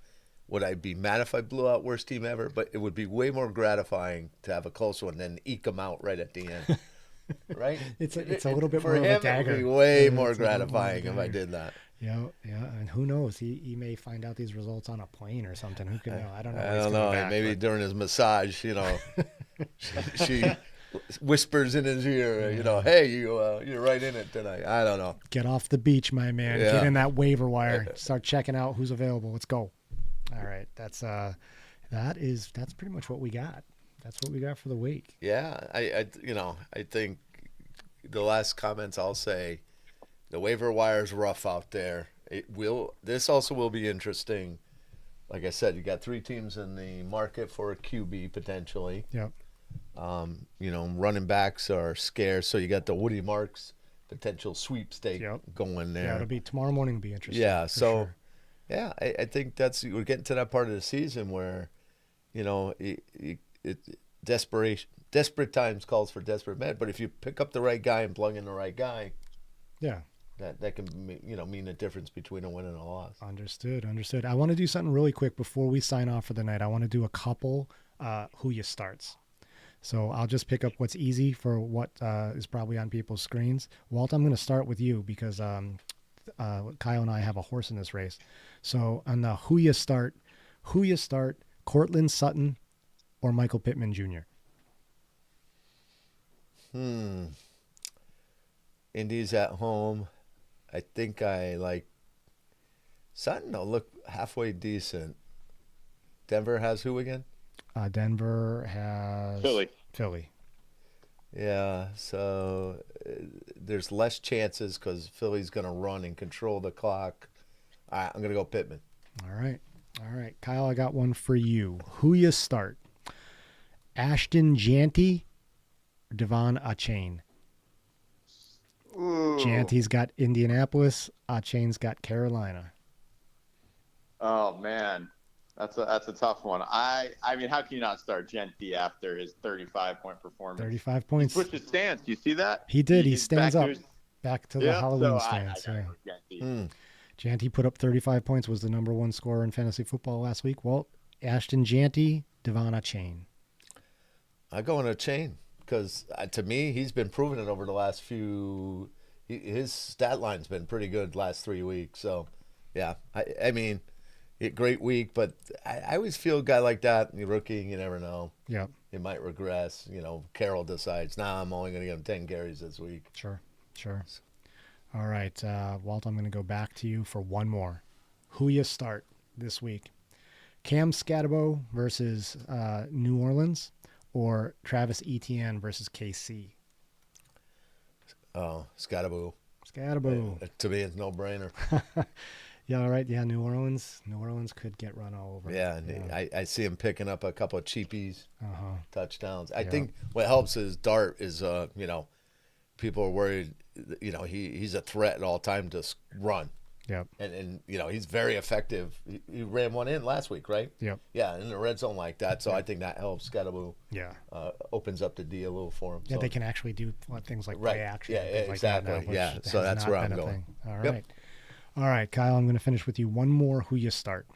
Would I be mad if I blew out worst team ever? But it would be way more gratifying to have a close one than eke them out right at the end. right? It's a little bit For more him, of a it dagger. would be way Yeah, more it's a little more gratifying if I dagger. did that. Yeah, and who knows? He may find out these results on a plane or something. Who can know? I don't know. I when he's don't coming know. back, Maybe but- during his massage, she whispers in his ear, hey, you're right in it tonight. I don't know. Get off the beach, my man. Yeah. Get in that waiver wire. Start checking out who's available. Let's go. All right, that's pretty much what we got. That's what we got for the week. Yeah, I think the last comments I'll say, the waiver wire's rough out there. This also will be interesting. Like I said, you got 3 teams in the market for a QB potentially. Yep. Running backs are scarce, so you got the Woody Marks potential sweepstake going there. Yeah, it'll be tomorrow morning. Will be interesting. Yeah, so sure. yeah, I think we're getting to that part of the season where, desperate times calls for desperate men. But if you pick up the right guy and plug in the right guy, Yeah. that can mean a difference between a win and a loss. Understood. I want to do something really quick before we sign off for the night. I want to do a couple who you starts. So I'll just pick up what's easy for what is probably on people's screens. Walt, I'm going to start with you because Kyle and I have a horse in this race. So on the who you start, Cortland Sutton or Michael Pittman Jr.? Indy's at home. I think I like Sutton. Will look halfway decent. Denver has who again? Denver has Philly. Yeah, so there's less chances because Philly's going to run and control the clock. All right, I'm going to go Pittman. All right. Kyle, I got one for you. Who you start? Ashton Janty or Devon Achane? Janty's got Indianapolis. Achane's got Carolina. Oh man, that's a tough one. I mean, how can you not start Genty after his 35-point performance? 35 points. He switched his stance. You see that? He did. He stands up. his- Back to the Halloween so stance. I Yeah. gotta go Genty. Janty put up 35 points, was the number 1 scorer in fantasy football last week. Well, Ashton Janty, Devon Achane. I go on a chain because to me, he's been proving it over the last few. His stat line's been pretty good last 3 weeks. So, yeah, I mean, great week, but I always feel a guy like that, rookie, you never know. Yeah. He might regress. Carroll decides, I'm only going to give him 10 carries this week. Sure. All right, Walt, I'm going to go back to you for one more. Who you start this week? Cam Scatterbo versus New Orleans or Travis Etienne versus KC? Oh, Scatterbo. To me, it's no brainer. Yeah, all right. Yeah, New Orleans could get run all over. Yeah, and I see him picking up a couple of cheapies, touchdowns. I Yeah. think what helps is Dart is, people are worried, he's a threat at all time to run. Yep. And he's very effective. He ran one in last week, right? Yep. Yeah, in the red zone like that. So I think that helps. Scatterbo opens up the D a little for him. Yeah, so. they can actually do things like play action. Yeah, and things exactly. Like that now, which So has that's not where been I'm a going. thing. All Yep. right. All right, Kyle, I'm going to finish with you. One more who you start.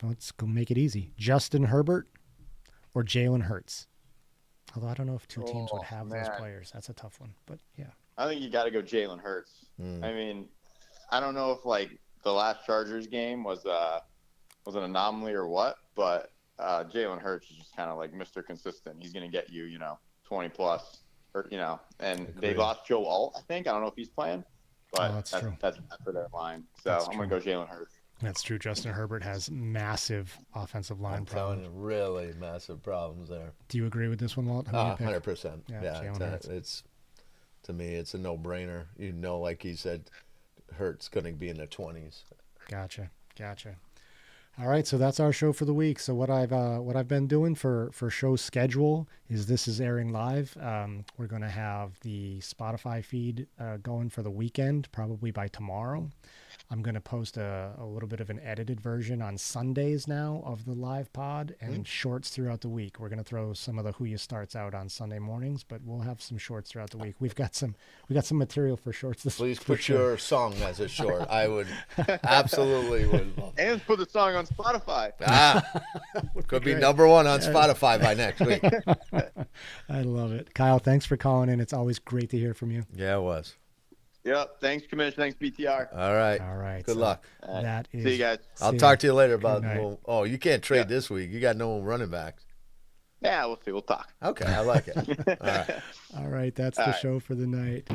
Let's go make it easy. Justin Herbert or Jalen Hurts? Although I don't know if two teams would have those players. That's a tough one. But, yeah. I think you got to go Jalen Hurts. I mean, I don't know if, the last Chargers game was an anomaly or what, but Jalen Hurts is just kind of like Mr. Consistent. He's going to get you, 20-plus. And they lost Joe Alt, I think. I don't know if he's playing, but that's true. That's for their line. So I'm going to go Jalen Hurts. That's true. Justin Herbert has massive offensive line I'm problems. telling you, really massive problems there. Do you agree with this one, Walt? Who do you pick? 100%. Yeah, it's to me, it's a no-brainer. Like he said, Hurts going to be in the 20s. Gotcha. All right, so that's our show for the week. So what I've been doing for show schedule is this is airing live. We're going to have the Spotify feed going for the weekend, probably by tomorrow. I'm going to post a little bit of an edited version on Sundays now of the live pod and shorts throughout the week. We're going to throw some of the Who You Starts out on Sunday mornings, but we'll have some shorts throughout the week. We got some material for shorts this week. Please put your song as a short. I would absolutely would love it. And put the song on Spotify. Could be number one on Spotify by next week. I love it. Kyle, thanks for calling in. It's always great to hear from you. Yeah, it was. Yep. Thanks, Commissioner. Thanks, BTR. All right. All right. Good luck. That is. See you guys. I'll talk to you later about. night. Oh, you can't trade this week. You got no running backs. Yeah, we'll see. We'll talk. Okay, I like it. All right. All right. That's the show for the night.